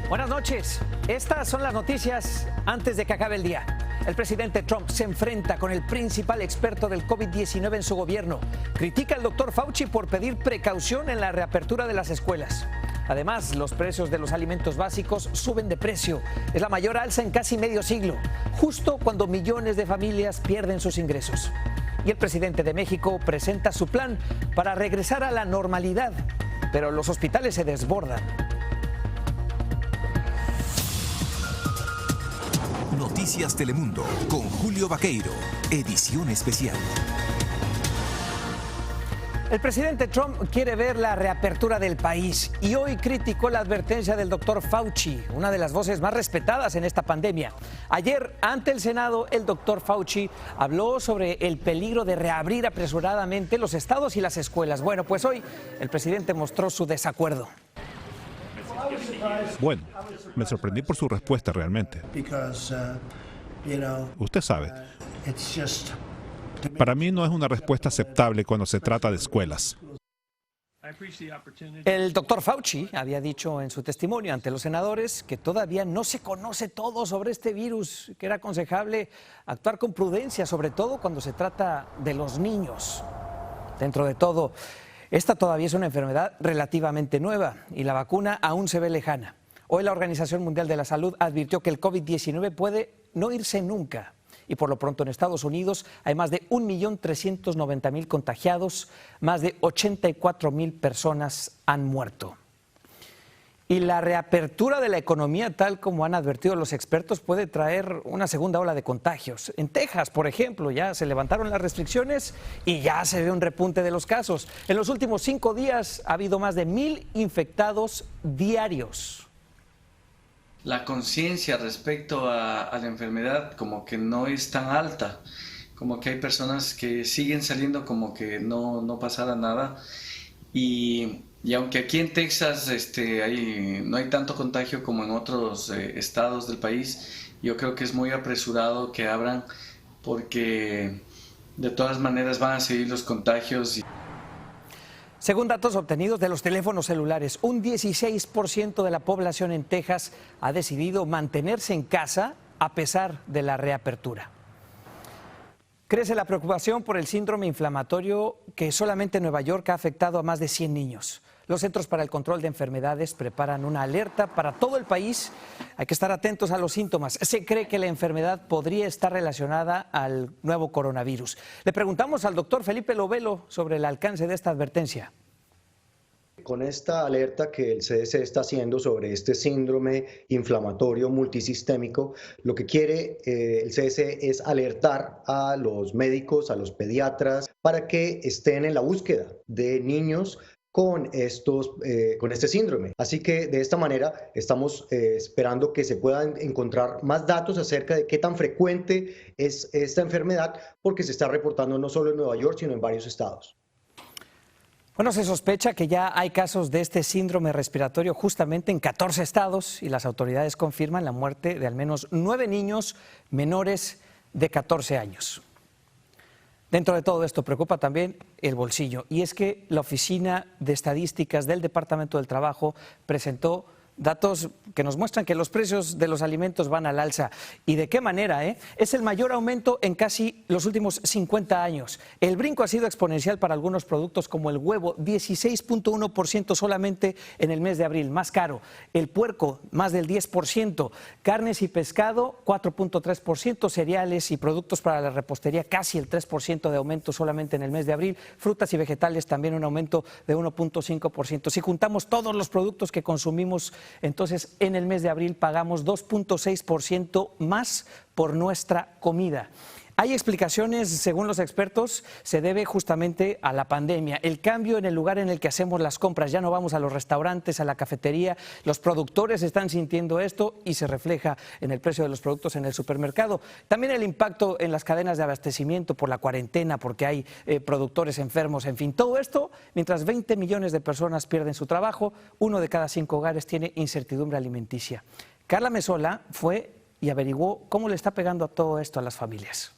Buenas noches. Estas son las noticias antes de que acabe el día. El presidente Trump se enfrenta con el principal experto del COVID-19 en su gobierno. Critica al doctor Fauci por pedir precaución en la reapertura de las escuelas. Además, los precios de los alimentos básicos suben de precio. Es la mayor alza en casi medio siglo, justo cuando millones de familias pierden sus ingresos. Y el presidente de México presenta su plan para regresar a la normalidad, pero los hospitales se desbordan. Noticias Telemundo con Julio Vaqueiro, edición especial. El presidente Trump quiere ver la reapertura del país y hoy criticó la advertencia del doctor Fauci, una de las voces más respetadas en esta pandemia. Ayer, ante el Senado, el doctor Fauci habló sobre el peligro de reabrir apresuradamente los estados y las escuelas. Bueno, pues hoy el presidente mostró su desacuerdo. Bueno, me sorprendí por su respuesta realmente. Usted sabe, para mí no es una respuesta aceptable cuando se trata de escuelas. El doctor Fauci había dicho en su testimonio ante los senadores que todavía no se conoce todo sobre este virus, que era aconsejable actuar con prudencia, sobre todo cuando se trata de los niños. Dentro de todo, esta todavía es una enfermedad relativamente nueva y la vacuna aún se ve lejana. Hoy la Organización Mundial de la Salud advirtió que el COVID-19 puede no irse nunca. Y por lo pronto en Estados Unidos hay más de 1.390.000 contagiados, más de 84.000 personas han muerto. Y la reapertura de la economía, tal como han advertido los expertos, puede traer una segunda ola de contagios. En Texas, por ejemplo, ya se levantaron las restricciones y ya se ve un repunte de los casos. En los últimos 5 días ha habido más de 1.000 infectados diarios. La conciencia respecto a la enfermedad como que no es tan alta, como que hay personas que siguen saliendo como que no pasara nada. Y aunque aquí en Texas no hay tanto contagio como en otros estados del país, yo creo que es muy apresurado que abran porque de todas maneras van a seguir los contagios. Según datos obtenidos de los teléfonos celulares, un 16% de la población en Texas ha decidido mantenerse en casa a pesar de la reapertura. Crece la preocupación por el síndrome inflamatorio que solamente en Nueva York ha afectado a más de 100 niños. Los Centros para el Control de Enfermedades preparan una alerta para todo el país. Hay que estar atentos a los síntomas. Se cree que la enfermedad podría estar relacionada al nuevo coronavirus. Le preguntamos al doctor Felipe Lovelo sobre el alcance de esta advertencia. Con esta alerta que el CDC está haciendo sobre este síndrome inflamatorio multisistémico, lo que quiere el CDC es alertar a los médicos, a los pediatras, para que estén en la búsqueda de niños con este síndrome. Así que de esta manera estamos esperando que se puedan encontrar más datos acerca de qué tan frecuente es esta enfermedad, porque se está reportando no solo en Nueva York, sino en varios estados. Bueno, se sospecha que ya hay casos de este síndrome respiratorio justamente en 14 estados y las autoridades confirman la muerte de al menos 9 niños menores de 14 años. Dentro de todo esto preocupa también el bolsillo, y es que la Oficina de Estadísticas del Departamento del Trabajo presentó datos que nos muestran que los precios de los alimentos van al alza. ¿Y de qué manera? Es el mayor aumento en casi los últimos 50 años. El brinco ha sido exponencial para algunos productos como el huevo, 16.1% solamente en el mes de abril, más caro. El puerco, más del 10%. Carnes y pescado, 4.3%. Cereales y productos para la repostería, casi el 3% de aumento solamente en el mes de abril. Frutas y vegetales, también un aumento de 1.5%. Si juntamos todos los productos que consumimos, entonces en el mes de abril pagamos 2.6% más por nuestra comida. Hay explicaciones, según los expertos, se debe justamente a la pandemia. El cambio en el lugar en el que hacemos las compras, ya no vamos a los restaurantes, a la cafetería, los productores están sintiendo esto y se refleja en el precio de los productos en el supermercado. También el impacto en las cadenas de abastecimiento por la cuarentena, porque hay productores enfermos, en fin, todo esto, mientras 20 millones de personas pierden su trabajo, 1 de cada 5 hogares tiene incertidumbre alimenticia. Carla Mesola fue y averiguó cómo le está pegando a todo esto a las familias.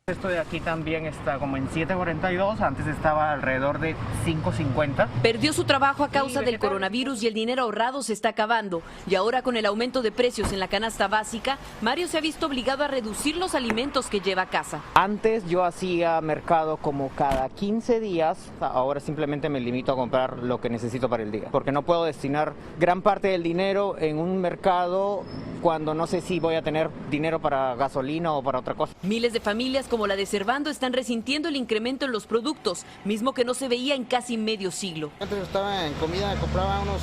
Esto de aquí también está como en 7.42, antes estaba alrededor de 5.50. Perdió su trabajo a causa del coronavirus y el dinero ahorrado se está acabando. Y ahora con el aumento de precios en la canasta básica, Mario se ha visto obligado a reducir los alimentos que lleva a casa. Antes yo hacía mercado como cada 15 días, ahora simplemente me limito a comprar lo que necesito para el día. Porque no puedo destinar gran parte del dinero en un mercado cuando no sé si voy a tener dinero para gasolina o para otra cosa. Miles de familias como la de Servando están resintiendo el incremento en los productos, mismo que no se veía en casi medio siglo. Antes estaba en comida, compraba unos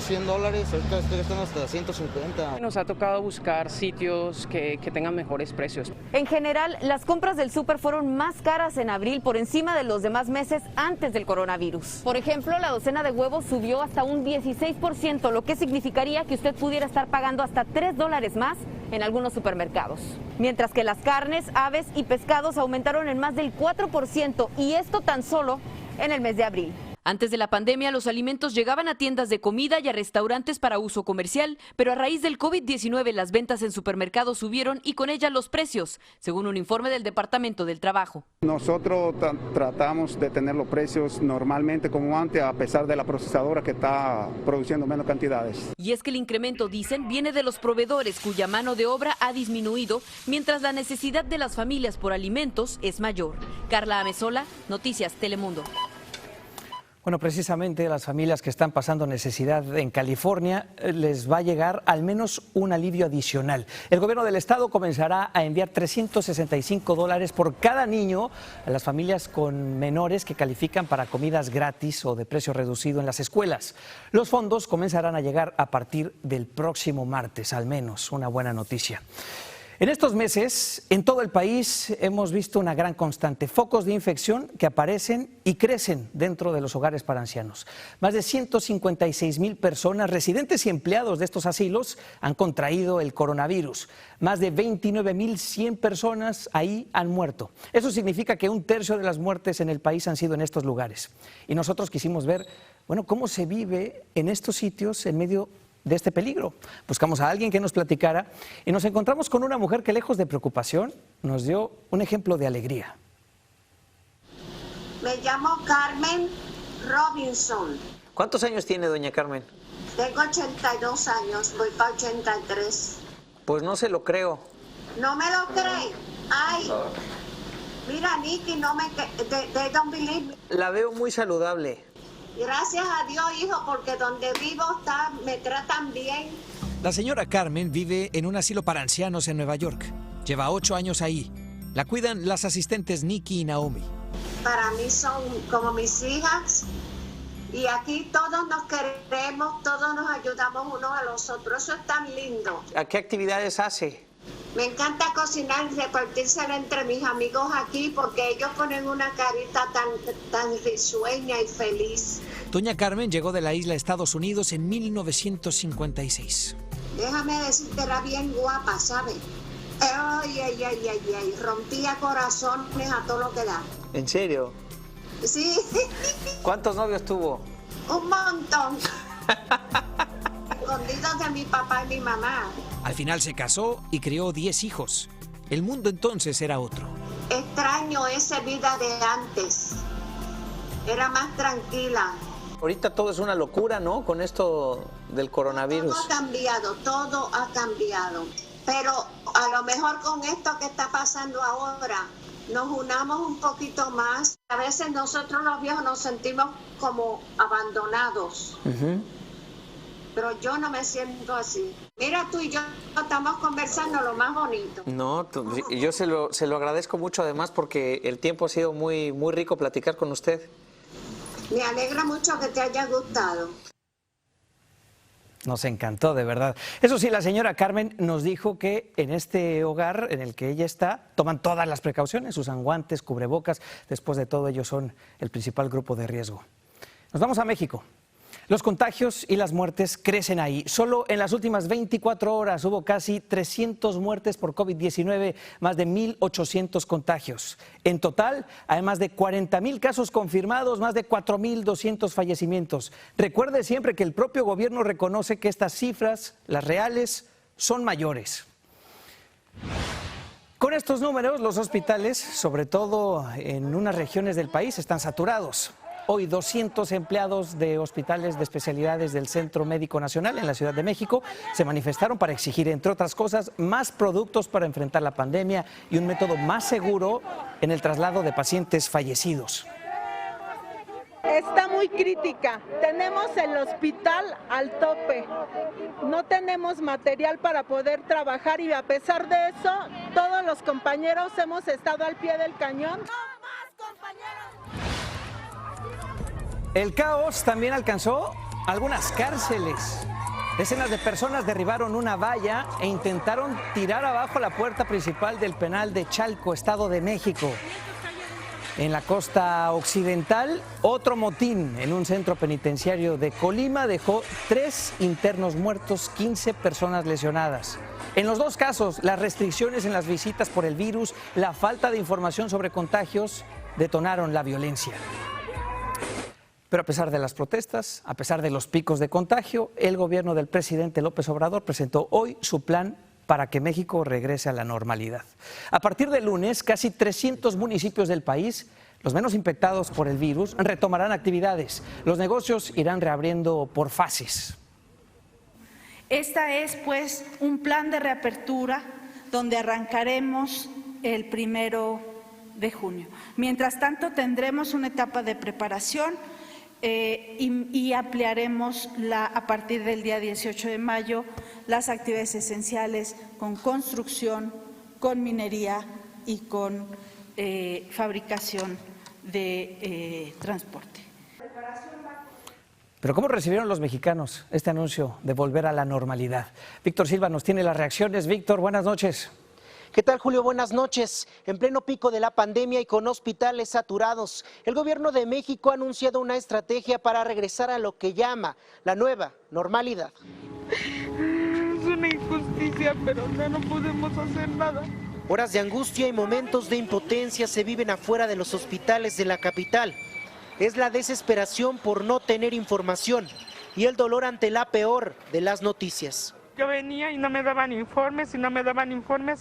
$100, ahorita estoy gastando hasta 150. Nos ha tocado buscar sitios que tengan mejores precios. En general, las compras del súper fueron más caras en abril por encima de los demás meses antes del coronavirus. Por ejemplo, la docena de huevos subió hasta un 16%, lo que significaría que usted pudiera estar pagando hasta $3 más en algunos supermercados. Mientras que las carnes, aves y pescados aumentaron en más del 4%, y esto tan solo en el mes de abril. Antes de la pandemia, los alimentos llegaban a tiendas de comida y a restaurantes para uso comercial, pero a raíz del COVID-19 las ventas en supermercados subieron y con ellas los precios, según un informe del Departamento del Trabajo. Nosotros tratamos de tener los precios normalmente como antes, a pesar de la procesadora que está produciendo menos cantidades. Y es que el incremento, dicen, viene de los proveedores cuya mano de obra ha disminuido, mientras la necesidad de las familias por alimentos es mayor. Carla Amezola, Noticias Telemundo. Bueno, precisamente las familias que están pasando necesidad en California les va a llegar al menos un alivio adicional. El gobierno del estado comenzará a enviar $365 por cada niño a las familias con menores que califican para comidas gratis o de precio reducido en las escuelas. Los fondos comenzarán a llegar a partir del próximo martes, al menos una buena noticia. En estos meses, en todo el país, hemos visto una gran constante, focos de infección que aparecen y crecen dentro de los hogares para ancianos. Más de 156,000 personas, residentes y empleados de estos asilos, han contraído el coronavirus. Más de 29,100 personas ahí han muerto. Eso significa que 1/3 de las muertes en el país han sido en estos lugares. Y nosotros quisimos ver, bueno, cómo se vive en estos sitios en medio de este peligro. Buscamos a alguien que nos platicara y nos encontramos con una mujer que, lejos de preocupación, nos dio un ejemplo de alegría. Me llamo Carmen Robinson. ¿Cuántos años tiene doña Carmen? Tengo 82 años, voy para 83. Pues no se lo creo. ¿No me lo cree? Ay, mira, Nicky, no me they don't believe me. La veo muy saludable. Gracias a Dios, hijo, porque donde vivo me tratan bien. La señora Carmen vive en un asilo para ancianos en Nueva York. Lleva 8 años ahí. La cuidan las asistentes Nikki y Naomi. Para mí son como mis hijas. Y aquí todos nos queremos, todos nos ayudamos unos a los otros. Eso es tan lindo. ¿A qué actividades hace? Me encanta cocinar y repartírsela entre mis amigos aquí porque ellos ponen una carita tan risueña y feliz. Doña Carmen llegó de la isla Estados Unidos en 1956. Déjame decirte, era bien guapa, ¿sabes? Ay, rompía corazones a todo lo que da. ¿En serio? Sí. ¿Cuántos novios tuvo? Un montón. Escondidos de mi papá y mi mamá. Al final se casó y crió 10 hijos. El mundo entonces era otro. Extraño esa vida de antes. Era más tranquila. Ahorita todo es una locura, ¿no? Con esto del coronavirus. Todo ha cambiado. Pero a lo mejor con esto que está pasando ahora, nos unamos un poquito más. A veces nosotros los viejos nos sentimos como abandonados. Pero yo no me siento así. Mira, tú y yo estamos conversando lo más bonito. No, yo se lo agradezco mucho además porque el tiempo ha sido muy rico platicar con usted. Me alegra mucho que te haya gustado. Nos encantó, de verdad. Eso sí, la señora Carmen nos dijo que en este hogar en el que ella está, toman todas las precauciones, usan guantes, cubrebocas. Después de todo, ellos son el principal grupo de riesgo. Nos vamos a México. Los contagios y las muertes crecen ahí. Solo en las últimas 24 horas hubo casi 300 muertes por COVID-19, más de 1,800 contagios. En total, hay más de 40,000 casos confirmados, más de 4,200 fallecimientos. Recuerde siempre que el propio gobierno reconoce que estas cifras, las reales, son mayores. Con estos números, los hospitales, sobre todo en unas regiones del país, están saturados. Hoy 200 empleados de hospitales de especialidades del Centro Médico Nacional en la Ciudad de México se manifestaron para exigir, entre otras cosas, más productos para enfrentar la pandemia y un método más seguro en el traslado de pacientes fallecidos. Está muy crítica. Tenemos el hospital al tope. No tenemos material para poder trabajar y a pesar de eso, todos los compañeros hemos estado al pie del cañón. ¡No más, compañeros! El caos también alcanzó algunas cárceles. Decenas de personas derribaron una valla e intentaron tirar abajo la puerta principal del penal de Chalco, Estado de México. En la costa occidental, otro motín en un centro penitenciario de Colima dejó 3 internos muertos, 15 personas lesionadas. En los dos casos, las restricciones en las visitas por el virus, la falta de información sobre contagios, detonaron la violencia. Pero a pesar de las protestas, a pesar de los picos de contagio, el gobierno del presidente López Obrador presentó hoy su plan para que México regrese a la normalidad. A partir del lunes, casi 300 municipios del país, los menos infectados por el virus, retomarán actividades. Los negocios irán reabriendo por fases. Esta es, pues, un plan de reapertura donde arrancaremos el 1 de junio. Mientras tanto, tendremos una etapa de preparación y ampliaremos a partir del día 18 de mayo las actividades esenciales con construcción, con minería y con fabricación de transporte. Pero ¿cómo recibieron los mexicanos este anuncio de volver a la normalidad? Víctor Silva nos tiene las reacciones. Víctor, buenas noches. ¿Qué tal, Julio? Buenas noches. En pleno pico de la pandemia y con hospitales saturados, el gobierno de México ha anunciado una estrategia para regresar a lo que llama la nueva normalidad. Es una injusticia, pero no podemos hacer nada. Horas de angustia y momentos de impotencia se viven afuera de los hospitales de la capital. Es la desesperación por no tener información y el dolor ante la peor de las noticias. Yo venía y no me daban informes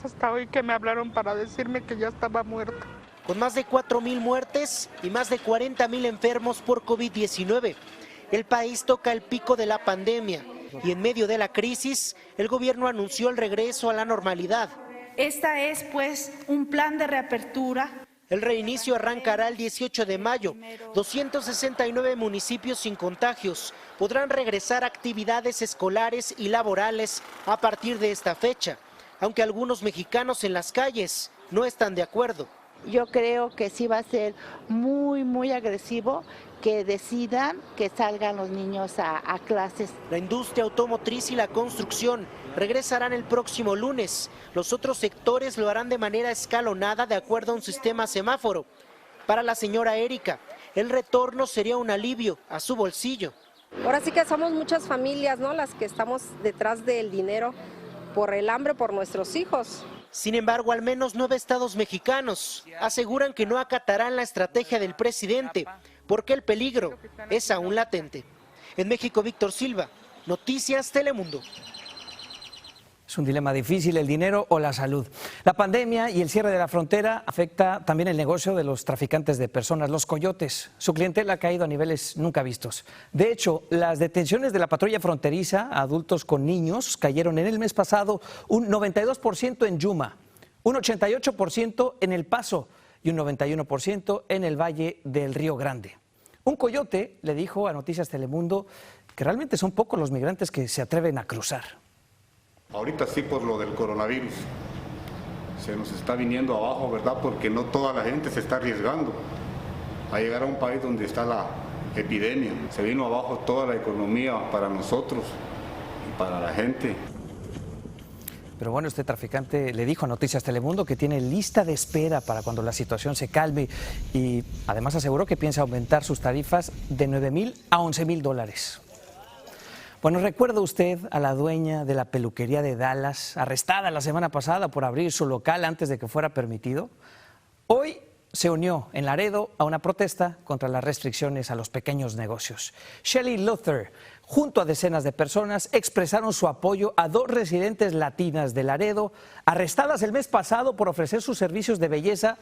hasta hoy que me hablaron para decirme que ya estaba muerta. Con más de 4,000 muertes y más de 40,000 enfermos por COVID-19, el país toca el pico de la pandemia y en medio de la crisis, el gobierno anunció el regreso a la normalidad. Esta es, pues, un plan de reapertura. El reinicio arrancará el 18 de mayo. 269 municipios sin contagios podrán regresar a actividades escolares y laborales a partir de esta fecha, aunque algunos mexicanos en las calles no están de acuerdo. Yo creo que sí va a ser muy agresivo que decidan que salgan los niños a clases. La industria automotriz y la construcción regresarán el próximo lunes. Los otros sectores lo harán de manera escalonada de acuerdo a un sistema semáforo. Para la señora Erika, el retorno sería un alivio a su bolsillo. Ahora sí que somos muchas familias, ¿no?, las que estamos detrás del dinero por el hambre, por nuestros hijos. Sin embargo, al menos 9 estados mexicanos aseguran que no acatarán la estrategia del presidente porque el peligro es aún latente. En México, Víctor Silva, Noticias Telemundo. Es un dilema difícil, el dinero o la salud. La pandemia y el cierre de la frontera afecta también el negocio de los traficantes de personas, los coyotes. Su clientela ha caído a niveles nunca vistos. De hecho, las detenciones de la patrulla fronteriza a adultos con niños cayeron en el mes pasado un 92% en Yuma, un 88% en El Paso y un 91% en el Valle del Río Grande. Un coyote le dijo a Noticias Telemundo que realmente son pocos los migrantes que se atreven a cruzar. Ahorita sí, por lo del coronavirus, se nos está viniendo abajo, ¿verdad? Porque no toda la gente se está arriesgando a llegar a un país donde está la epidemia. Se vino abajo toda la economía para nosotros y para la gente. Pero bueno, este traficante le dijo a Noticias Telemundo que tiene lista de espera para cuando la situación se calme y además aseguró que piensa aumentar sus tarifas de $9,000 a $11,000. Bueno, ¿recuerda usted a la dueña de la peluquería de Dallas, arrestada la semana pasada por abrir su local antes de que fuera permitido? Hoy se unió en Laredo a una protesta contra las restricciones a los pequeños negocios. Shelley Luther, junto a decenas de personas, expresaron su apoyo a 2 residentes latinas de Laredo, arrestadas el mes pasado por ofrecer sus servicios de belleza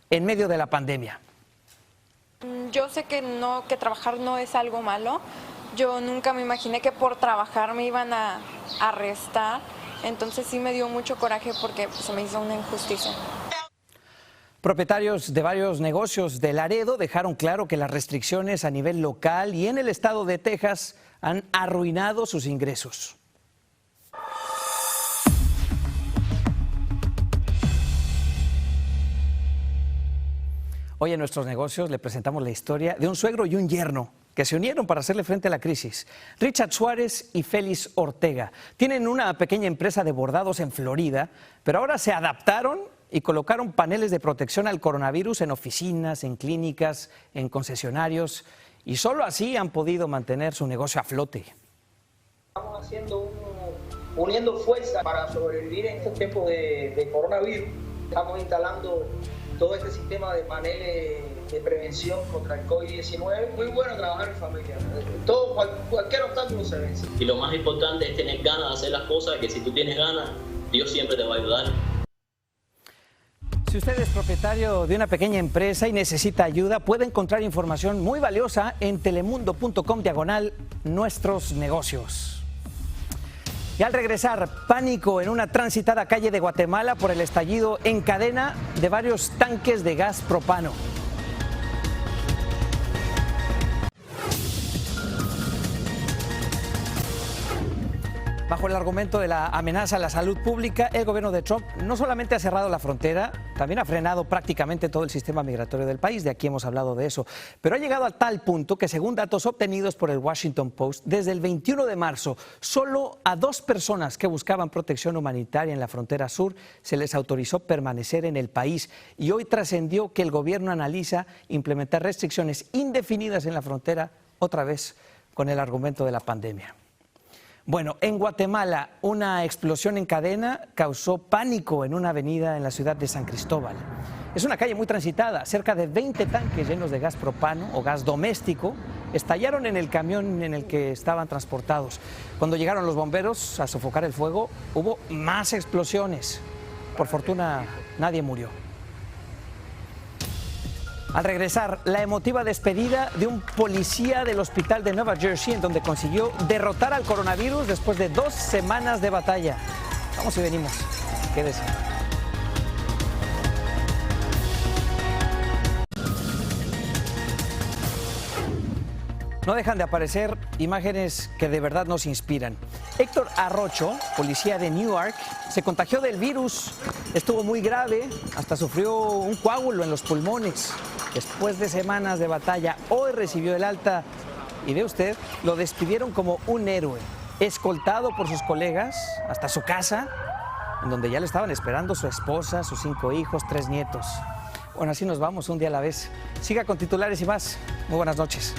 en medio de la pandemia. Yo sé que trabajar no es algo malo. Yo nunca me imaginé que por trabajar me iban a arrestar. Entonces sí me dio mucho coraje porque se me hizo una injusticia. Propietarios de varios negocios de Laredo dejaron claro que las restricciones a nivel local y en el estado de Texas han arruinado sus ingresos. Hoy en Nuestros Negocios le presentamos la historia de un suegro y un yerno que se unieron para hacerle frente a la crisis. Richard Suárez y Félix Ortega tienen una pequeña empresa de bordados en Florida, pero ahora se adaptaron y colocaron paneles de protección al coronavirus en oficinas, en clínicas, en concesionarios, y solo así han podido mantener su negocio a flote. Estamos uniendo fuerzas para sobrevivir en estos tiempos de coronavirus. Estamos instalando todo este sistema de paneles de prevención contra el COVID-19. Muy bueno trabajar en familia. Cualquier obstáculo se vence. Y lo más importante es tener ganas de hacer las cosas, que si tú tienes ganas, Dios siempre te va a ayudar. Si usted es propietario de una pequeña empresa y necesita ayuda, puede encontrar información muy valiosa en telemundo.com/nuestros negocios. Y al regresar, pánico en una transitada calle de Guatemala por el estallido en cadena de varios tanques de gas propano. Bajo el argumento de la amenaza a la salud pública, el gobierno de Trump no solamente ha cerrado la frontera, también ha frenado prácticamente todo el sistema migratorio del país, de aquí hemos hablado de eso, pero ha llegado a tal punto que según datos obtenidos por el Washington Post, desde el 21 de marzo, solo a 2 personas que buscaban protección humanitaria en la frontera sur se les autorizó permanecer en el país, y hoy trascendió que el gobierno analiza implementar restricciones indefinidas en la frontera, otra vez con el argumento de la pandemia. Bueno, en Guatemala, una explosión en cadena causó pánico en una avenida en la ciudad de San Cristóbal. Es una calle muy transitada, cerca de 20 tanques llenos de gas propano o gas doméstico estallaron en el camión en el que estaban transportados. Cuando llegaron los bomberos a sofocar el fuego, hubo más explosiones. Por fortuna, nadie murió. Al regresar, la emotiva despedida de un policía del hospital de Nueva Jersey, en donde consiguió derrotar al coronavirus después de 2 semanas de batalla. Vamos y venimos. Quédese. No dejan de aparecer imágenes que de verdad nos inspiran. Héctor Arrocho, policía de Newark, se contagió del virus. Estuvo muy grave, hasta sufrió un coágulo en los pulmones. Después de semanas de batalla, hoy recibió el alta y ve usted, lo despidieron como un héroe, escoltado por sus colegas hasta su casa, en donde ya le estaban esperando su esposa, sus 5 hijos, 3 nietos. Bueno, así nos vamos un día a la vez. Siga con titulares y más. Muy buenas noches.